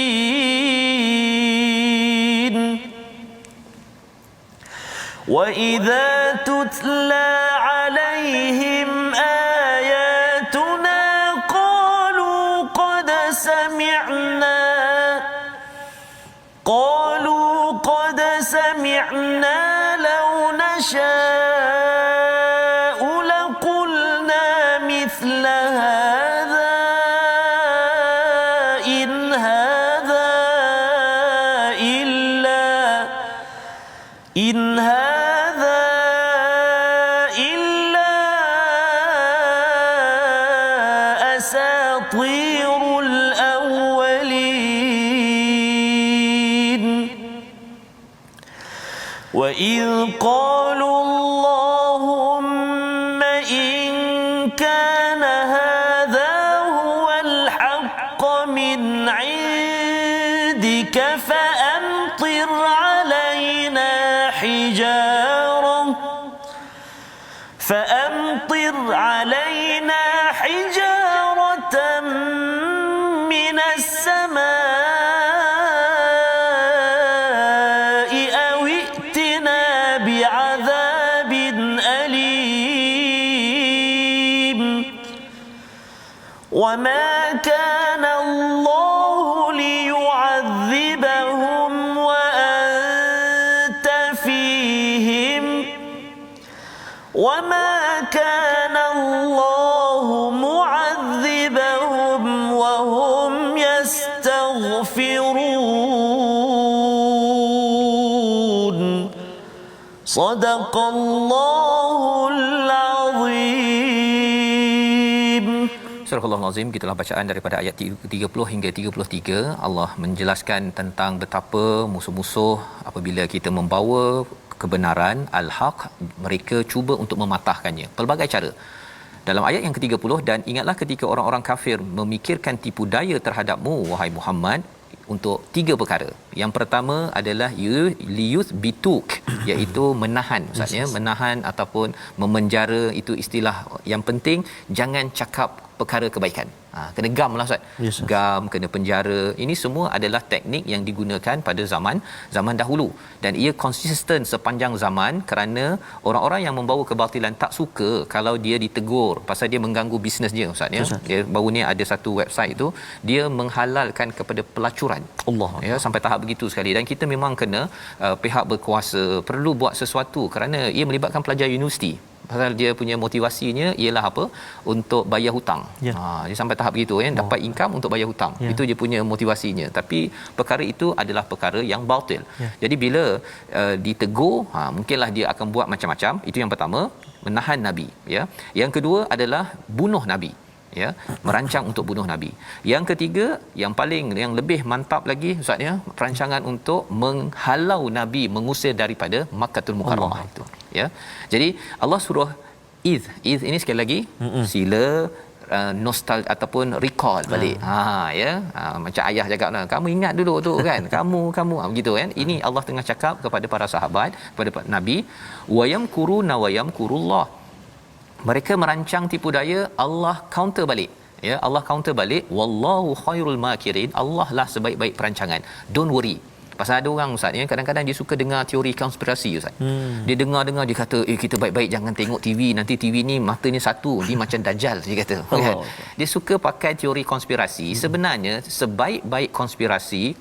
Speaker 2: وَإِذَا تُتْلَى عَلَيْهِمْ آيَاتُنَا قَالُوا قَدْ سَمِعْنَا لَوْ نَشَاءُ لَقُلْنَا مِثْلَ هَذَا إِنْ هَذَا إِلَّا أَسَاطِيرُ الْأَوَّلِينَ وَإِذْ قَالُوا اللَّهُمَّ إِنْ كَانَ هَذَا هُوَ الْحَقَّ مِنْ عِنْدِكَ فَأَمْطِرْ عَلَيْنَا حِجَارَةً مِنَ السَّمَاءِ أَوْ ائْتِنَا بِعَذَابٍ أَلِيمٍ وَمَا كَانَ اللَّهُ لِيُعَذِّبَهُمْ وَأَنْتَ فِيهِمْ وَمَا كَانَ اللَّهُ مُعَذِّبَهُمْ وَهُمْ يَسْتَغْفِرُونَ صدق الله العظيم.
Speaker 3: Surah Al-Azim, gitulah bacaan daripada ayat 30 hingga 33. Allah menjelaskan tentang betapa musuh-musuh apabila kita membawa kebenaran al-haq, mereka cuba untuk mematahkannya pelbagai cara. Dalam ayat yang ke-30, dan ingatlah ketika orang-orang kafir memikirkan tipu daya terhadapmu wahai Muhammad untuk 3 perkara. Yang pertama adalah liyuth bituk, iaitu menahan, maksudnya menahan ataupun memenjara. Itu istilah yang penting, jangan cakap perkara kebaikan. Kena gam lah Ustaz. Gam, kena penjara. Ini semua adalah teknik yang digunakan pada zaman dahulu, dan ia konsisten sepanjang zaman, kerana orang-orang yang membawa kebatilan tak suka kalau dia ditegur pasal dia mengganggu bisnes dia Ustaz, ya. Dia baru ni ada satu website tu, dia menghalalkan kepada pelacuran.
Speaker 2: Allah,
Speaker 3: ya, sampai tahap begitu sekali. Dan kita memang kena pihak berkuasa perlu buat sesuatu, kerana ia melibatkan pelajar universiti. Pasal dia punya motivasinya ialah apa? Untuk bayar hutang. Dia sampai tahap begitu, kan, dapat income untuk bayar hutang. Itu dia punya motivasinya. Tapi perkara itu adalah perkara yang batil. Jadi bila ditegur, mungkinlah dia akan buat macam-macam. Itu yang pertama, menahan nabi, ya. Yang kedua adalah bunuh nabi, ya, merancang untuk bunuh nabi. Yang ketiga, yang lebih mantap lagi Ustaz, ya, perancangan untuk menghalau nabi, mengusir daripada Makkahul Mukarramah itu, ya. Jadi Allah suruh iz ini sekali lagi sila nostal ataupun recall balik. Ya, macam ayah cakaplah, kamu ingat dulu tu kan, kamu begitu kan. Ini Allah tengah cakap kepada para sahabat, kepada nabi, wayamkuruna wayamkurullah. Mereka merancang tipu daya, Allah counter balik, ya. Allah counter balik, wallahu khairul makirin. Allah lah sebaik-baik perancangan. Don't worry. Pasal ada orang Ustaz, ya, kadang-kadang dia suka dengar teori konspirasi Ustaz. Dia dengar dia kata, kita baik-baik jangan tengok TV, nanti TV ni matanya satu, dia macam dajjal, dia kata. Kan? Dia suka pakai teori konspirasi. Sebenarnya sebaik-baik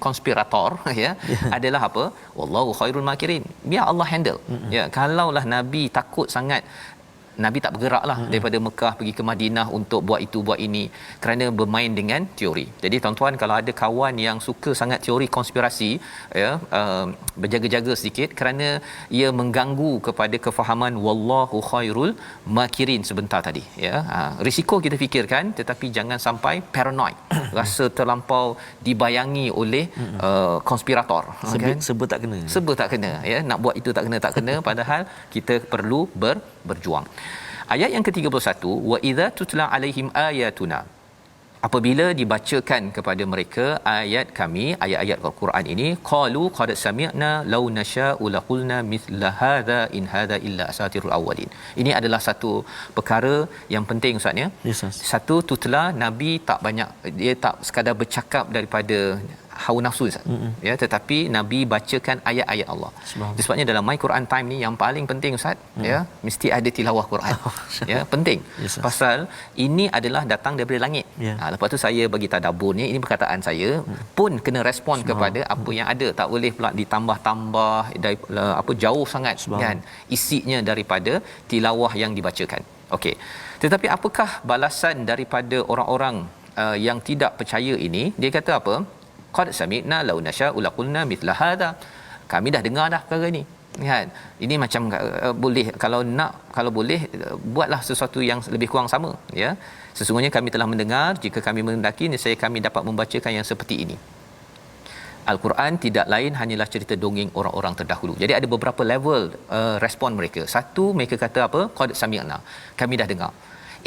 Speaker 3: konspirator ya, adalah apa? Wallahu khairul makirin. Biar Allah handle. Ya, kalaulah nabi takut sangat, Nabi tak bergeraklah daripada Mekah pergi ke Madinah untuk buat itu buat ini, kerana bermain dengan teori. Jadi tuan-tuan, kalau ada kawan yang suka sangat teori konspirasi, ya, berjaga-jaga sedikit, kerana ia mengganggu kepada kefahaman wallahu khairul makirin sebentar tadi, ya. Risiko kita fikirkan, tetapi jangan sampai paranoid, rasa terlampau dibayangi oleh konspirator, kan? Sebut tak kena, ya, nak buat itu tak kena, padahal kita perlu berjuang. Ayat yang ke-31, wa idza tutla alaihim ayatuna, apabila dibacakan kepada mereka ayat kami, ayat-ayat Al-Quran ini, qalu qad sami'na law nasha'u laqulna mithla hadza in hadza illa asatirul awwalin. Ini adalah satu perkara yang penting Ustaz, ya. Satu, tutla, nabi tak banyak, dia tak sekadar bercakap daripada hawa nafsu Ustaz, ya, tetapi nabi bacakan ayat-ayat Allah. Sebabnya dalam My Quran Time ni yang paling penting Ustaz, ya, mesti ada tilawah Quran. Ya, penting. Pasal ini adalah datang daripada langit. Lepas tu saya bagi tadaburnya, ini perkataan saya pun kena respon kepada apa yang ada, tak boleh pula ditambah-tambah dari apa jauh sangat kan isinya daripada tilawah yang dibacakan. Okey. Tetapi apakah balasan daripada orang-orang yang tidak percaya ini? Dia kata apa? Qad sami'na law nasha'u laqulna mithla hadha. Kami dah dengar dah perkara ni, kan. Ini macam boleh, kalau boleh buatlah sesuatu yang lebih kurang sama, ya. Sesungguhnya kami telah mendengar, jika kami menghendaki nescaya kami dapat membacakan yang seperti ini. Al-Quran tidak lain hanyalah cerita dongeng orang-orang terdahulu. Jadi ada beberapa level respon mereka. Satu, mereka kata apa? Qad sami'na. Kami dah dengar.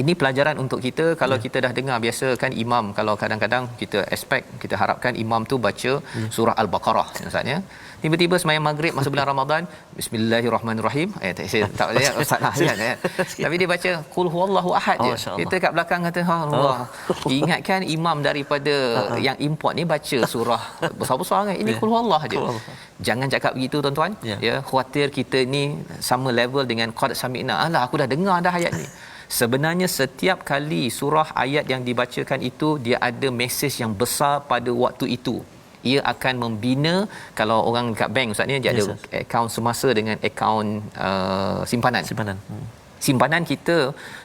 Speaker 3: Ini pelajaran untuk kita. Kalau kita dah dengar, biasa kan imam, kalau kadang-kadang kita harapkan imam tu baca surah Al-Baqarah misalnya, tiba-tiba sembahyang maghrib masa bulan Ramadan, bismillahirrahmanirrahim, saya tak boleh ustaz lah kan, tapi dia baca qul huwallahu ahad je. Kita kat belakang kata Allah. Ingatkan imam daripada yang import ni baca surah besar-besar kan, ini qul huwallah je. Jangan cakap begitu tuan-tuan, ya, khuatir kita ni sama level dengan qad sami'na. Alah, aku dah dengar dah ayat ni. Sebenarnya setiap kali surah ayat yang dibacakan itu, dia ada mesej yang besar pada waktu itu. Ia akan membina, kalau orang dekat bank Ustaz ni, dia ada akaun semasa dengan akaun simpanan. simpanan kita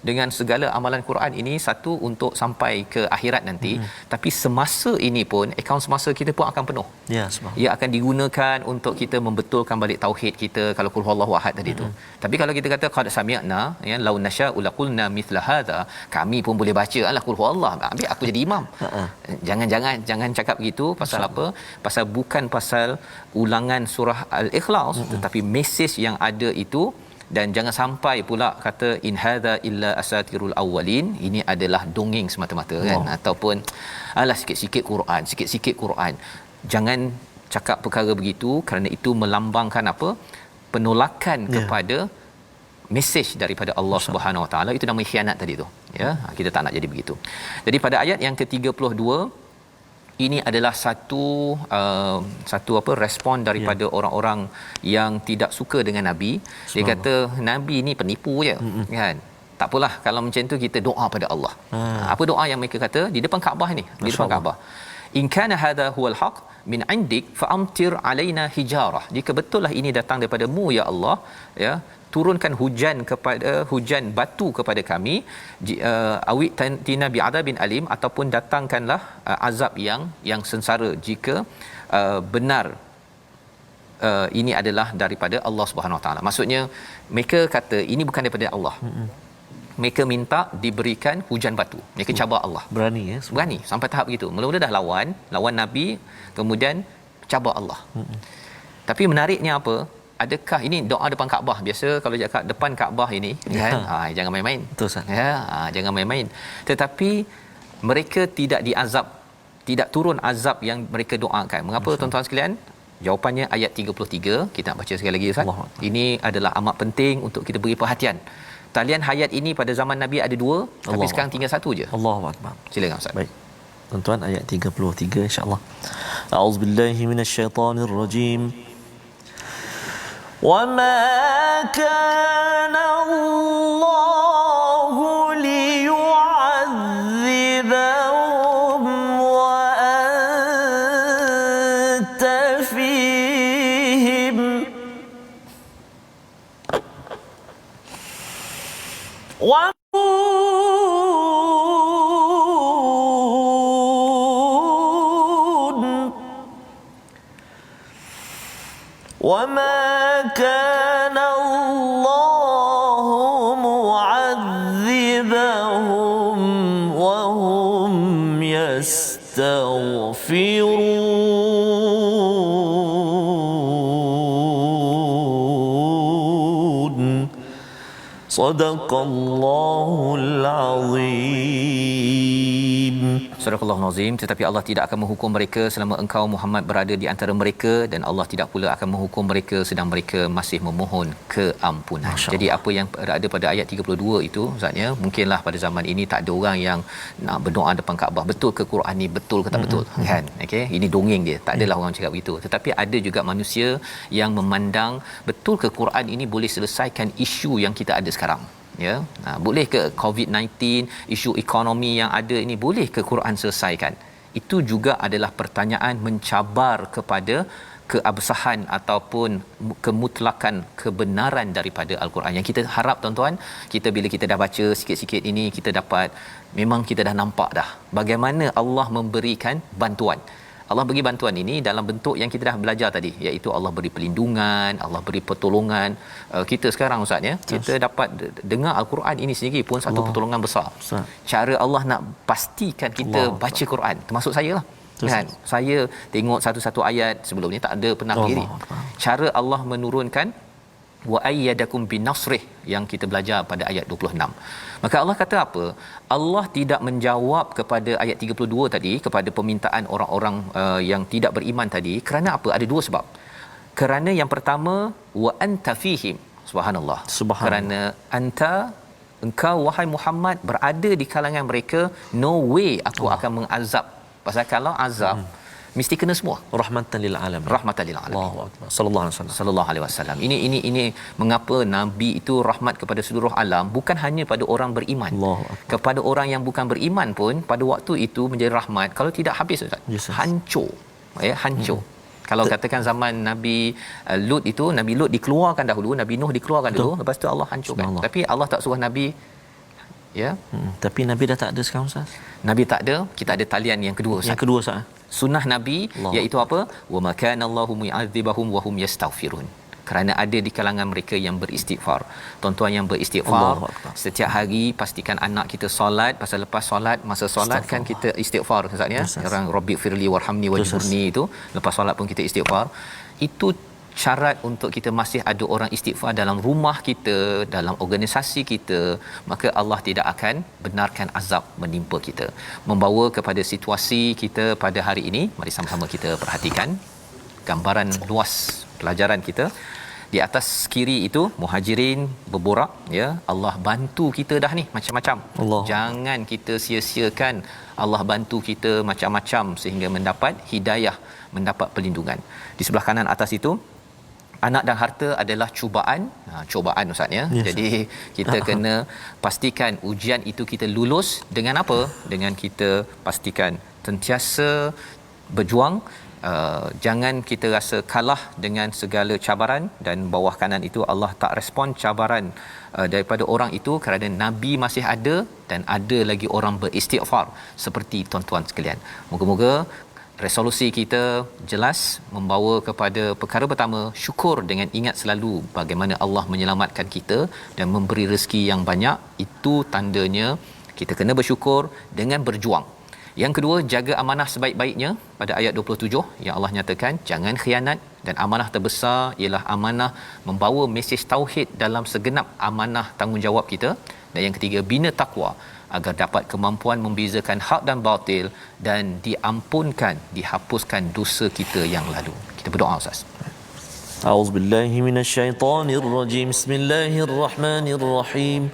Speaker 3: dengan segala amalan Quran ini satu untuk sampai ke akhirat nanti, tapi semasa ini pun akaun semasa kita pun akan penuh.
Speaker 2: Ya, subhanallah.
Speaker 3: Ia akan digunakan untuk kita membetulkan balik tauhid kita kalau qul huwallahu ahad tadi tu. Tapi kalau kita kata qad sami'na ya law nasha'u laqulna mithla hadha, kami pun boleh baca alah qul huwallahu, ambil aku jadi imam. Jangan cakap begitu. Pasal apa? Pasal bukan pasal ulangan surah al-ikhlas, tetapi mesej yang ada itu. Dan jangan sampai pula kata in hadza illa asatirul awwalin, ini adalah dongeng semata-mata kan, ataupun alah sikit-sikit Quran. Jangan cakap perkara begitu, kerana itu melambangkan apa? Penolakan kepada mesej daripada Allah Subhanahu Wa Taala. Itu nama khianat tadi tu ya. Kita tak nak jadi begitu. Jadi pada ayat yang ke-32 ini adalah satu respon daripada orang-orang yang tidak suka dengan Nabi. Dia kata Nabi ni penipu je kan. Tak apalah kalau macam tu kita doa pada Allah. Apa doa yang mereka kata di depan Kaabah ni? Di depan Kaabah. In kana hadha huwal haqq min indik fa amtir alaina hijarah. Jika betullah ini datang daripada-Mu ya Allah, ya, turunkan hujan batu kepada kami, awit tina bi adabin alim, ataupun datangkanlah azab yang sengsara jika benar ini adalah daripada Allah Subhanahu Wa Taala. Maksudnya mereka kata ini bukan daripada Allah. Mereka minta diberikan hujan batu. Mereka cabar Allah.
Speaker 2: Berani ya.
Speaker 3: Berani sampai tahap begitu. Mula-mula dah lawan Nabi, kemudian cabar Allah. Tapi menariknya apa? Adakah ini doa depan Kaabah? Biasa kalau cakap depan Kaabah ini kan, jangan main-main.
Speaker 2: Betul Ustaz.
Speaker 3: Ya, jangan main-main. Tetapi mereka tidak diazab, tidak turun azab yang mereka doakan. Mengapa tuan-tuan sekalian? Jawapannya ayat 33. Kita nak baca sekali lagi Ustaz. Ini adalah amat penting untuk kita beri perhatian. Talian hayat ini pada zaman Nabi ada 2, tapi sekarang tinggal 1 je.
Speaker 2: Allahu akbar.
Speaker 3: Silakan Ustaz.
Speaker 2: Baik. Tuan-tuan, ayat 33 insya-Allah. A'udzubillahi minasyaitonirrajim. وَمَا كَانَ اللَّهُ لِيُعَذِّبَهُمْ وَأَنْتَ فِيهِمْ وَمَا كَانَ اللَّهُ مُعَذِّبَهُمْ وَهُمْ يَسْتَغْفِرُونَ صدق الله العظيم.
Speaker 3: Surah Al-Nazim. Tetapi Allah tidak akan menghukum mereka selama engkau Muhammad berada di antara mereka, dan Allah tidak pula akan menghukum mereka sedang mereka masih memohon keampunan. Jadi apa yang berada pada ayat 32 itu Ustaznya, mungkinlah pada zaman ini tak ada orang yang nak berdoa depan Kaabah. Betul ke Quran ni betul ke tak betul kan? Okey, ini dongeng dia. Tak adalah orang cakap begitu. Tetapi ada juga manusia yang memandang betul ke Quran ini boleh selesaikan isu yang kita ada sekarang. Ya, boleh ke COVID-19, isu ekonomi yang ada ini boleh ke Quran selesaikan? Itu juga adalah pertanyaan mencabar kepada keabsahan ataupun kemutlakan kebenaran daripada Al-Quran. Yang kita harap tuan-tuan, kita bila kita dah baca sikit-sikit ini, kita dapat, memang kita dah nampak dah bagaimana Allah memberikan bantuan. Allah bagi bantuan ini dalam bentuk yang kita dah belajar tadi, iaitu Allah beri perlindungan, Allah beri pertolongan. Kita sekarang Ustaz ya, kita dapat dengar Al-Quran ini sendiri pun satu pertolongan besar. Cara Allah nak pastikan kita baca Quran, termasuk saya lah. Kan? Saya tengok satu-satu ayat, sebelum ni tak ada pernah kiri. Cara Allah menurunkan wa ayyadakum binasrih yang kita belajar pada ayat 26. Maka Allah kata apa? Allah tidak menjawab kepada ayat 32 tadi, kepada permintaan orang-orang yang tidak beriman tadi, kerana apa? Ada 2 sebab. Kerana yang pertama, wa anta fihim. Subhanallah. Kerana anta, engkau wahai Muhammad berada di kalangan mereka, no way aku akan mengazab. Pasal kalau azab mesti kena semua. Rahmatan lil alamin. Rahmatan lil alamin.
Speaker 2: Allahu akbar. Sallallahu alaihi wasallam.
Speaker 3: Ini mengapa nabi itu rahmat kepada seluruh alam, bukan hanya pada orang beriman. Kepada orang yang bukan beriman pun pada waktu itu menjadi rahmat. Kalau tidak habis Ustaz. Hancur. Ya, hancur. Kalau katakan zaman Nabi Lut itu, Nabi Lut dikeluarkan dahulu, Nabi Nuh dikeluarkan dulu, lepas tu Allah hancurkan. Tapi Allah tak suruh Nabi, ya.
Speaker 2: Tapi Nabi dah tak ada sekarang Ustaz.
Speaker 3: Nabi tak ada, kita ada talian yang kedua Ustaz.
Speaker 2: Yang kedua Ustaz.
Speaker 3: Sunnah Nabi iaitu apa? Wa ma kana Allahu mu'adzibahum wa hum yastaghfirun. Kerana ada di kalangan mereka yang beristighfar. Tuan-tuan yang beristighfar, setiap hari pastikan anak kita solat, pasal lepas solat, masa solat kan kita istighfar Ustaz ya. Orang Rabbighfirli warhamni wajburni itu, lepas solat pun kita istighfar. Itu syarat untuk kita masih ada orang istighfar dalam rumah kita, dalam organisasi kita, maka Allah tidak akan benarkan azab menimpa kita. Membawa kepada situasi kita pada hari ini, mari sama-sama kita perhatikan gambaran luas pelajaran kita. Di atas kiri itu Muhajirin berborak, ya, Allah bantu kita dah ni macam-macam. Jangan kita sia-siakan Allah bantu kita macam-macam sehingga mendapat hidayah, mendapat perlindungan. Di sebelah kanan atas itu anak dan harta adalah cubaan. Cubaan Ustaz ya. Yes. Jadi kita kena pastikan ujian itu kita lulus dengan apa? Dengan kita pastikan sentiasa berjuang. Jangan kita rasa kalah dengan segala cabaran, dan bawah kanan itu Allah tak respon cabaran daripada orang itu kerana Nabi masih ada dan ada lagi orang beristighfar seperti tuan-tuan sekalian. Moga-moga resolusi kita jelas, membawa kepada perkara pertama, syukur dengan ingat selalu bagaimana Allah menyelamatkan kita dan memberi rezeki yang banyak. Itu tandanya kita kena bersyukur dengan berjuang. Yang kedua, jaga amanah sebaik-baiknya. Pada ayat 27 yang Allah nyatakan jangan khianat, dan amanah terbesar ialah amanah membawa mesej tauhid dalam segenap amanah tanggungjawab kita. Dan yang ketiga, bina takwa agar dapat kemampuan membezakan hak dan batil dan diampunkan, dihapuskan dosa kita yang lalu. Kita berdoa Ustaz.
Speaker 2: A'udzubillahi minasyaitonirrajim. Bismillahirrahmanirrahim.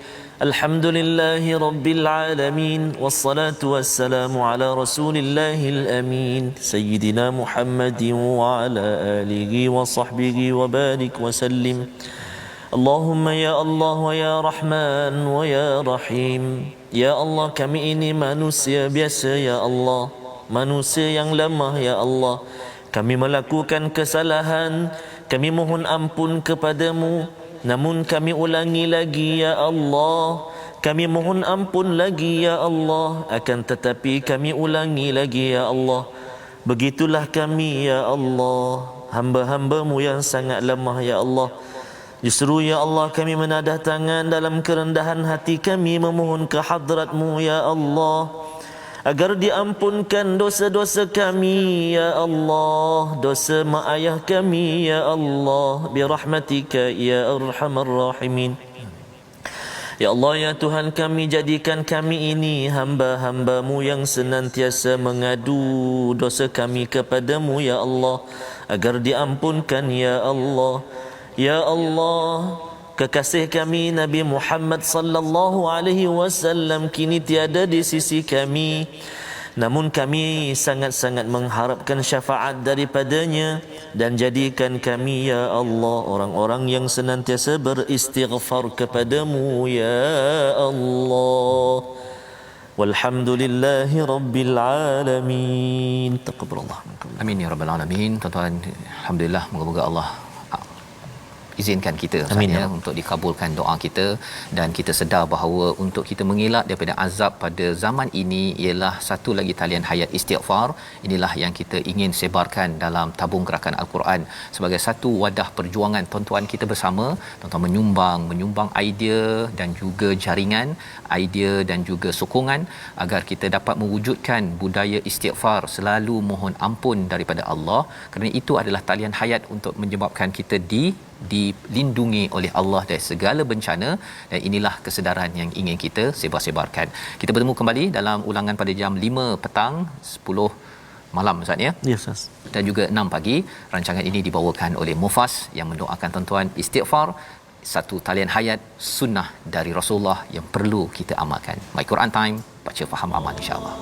Speaker 2: Alhamdulillahi rabbil alamin, wassalatu wassalamu ala rasulillahil amin, sayyidina Muhammadin wa ala alihi wa sahbihi wa barik wa sallim. Allahumma ya Allah wa ya Rahman wa ya Rahim. Ya Allah, kami ini manusia biasa ya Allah, manusia yang lemah ya Allah. Kami melakukan kesalahan, kami mohon ampun kepadamu. Namun kami ulangi lagi ya Allah, kami mohon ampun lagi ya Allah, akan tetapi kami ulangi lagi ya Allah. Begitulah kami ya Allah, hamba-hamba-Mu yang sangat lemah ya Allah. Justru ya Allah, kami menadah tangan dalam kerendahan hati kami memohon ke hadrat-Mu ya Allah, agar diampunkan dosa-dosa kami ya Allah, dosa mak ayah kami ya Allah, birahmatika ya arhamar rahimin. Ya Allah, ya Tuhan kami, jadikan kami ini hamba-hamba-Mu yang senantiasa mengadu dosa kami kepadamu ya Allah, agar diampunkan ya Allah. Ya Allah, kekasih kami Nabi Muhammad sallallahu alaihi wasallam kini tiada di sisi kami, namun kami sangat-sangat mengharapkan syafaat daripadanya, dan jadikan kami ya Allah orang-orang yang senantiasa beristighfar kepadamu ya Allah. Walhamdulillahi rabbil alamin. Taqabbalallah.
Speaker 3: Amin ya rabbal alamin. Tuan-tuan, alhamdulillah, moga-moga Allah izinkan kita ya, untuk dikabulkan doa kita, dan kita sedar bahawa untuk kita mengelak daripada azab pada zaman ini ialah satu lagi talian hayat istighfar. Inilah yang kita ingin sebarkan dalam tabung gerakan Al-Quran sebagai satu wadah perjuangan tuan-tuan kita bersama. Tuan-tuan menyumbang idea dan juga jaringan, idea dan juga sokongan agar kita dapat mewujudkan budaya istighfar, selalu mohon ampun daripada Allah, kerana itu adalah talian hayat untuk menyebabkan kita dilindungi oleh Allah dari segala bencana. Dan inilah kesedaran yang ingin kita sebar-sebarkan. Kita bertemu kembali dalam ulangan pada jam 5 petang, 10 malam Ustaz ya.
Speaker 2: Yes, Ustaz. Dan
Speaker 3: juga 6 pagi. Rancangan ini dibawakan oleh Mufas yang mendoakan tuan-tuan istighfar, satu talian hayat sunnah dari Rasulullah yang perlu kita amalkan. My Quran Time, baca faham amal insya-Allah.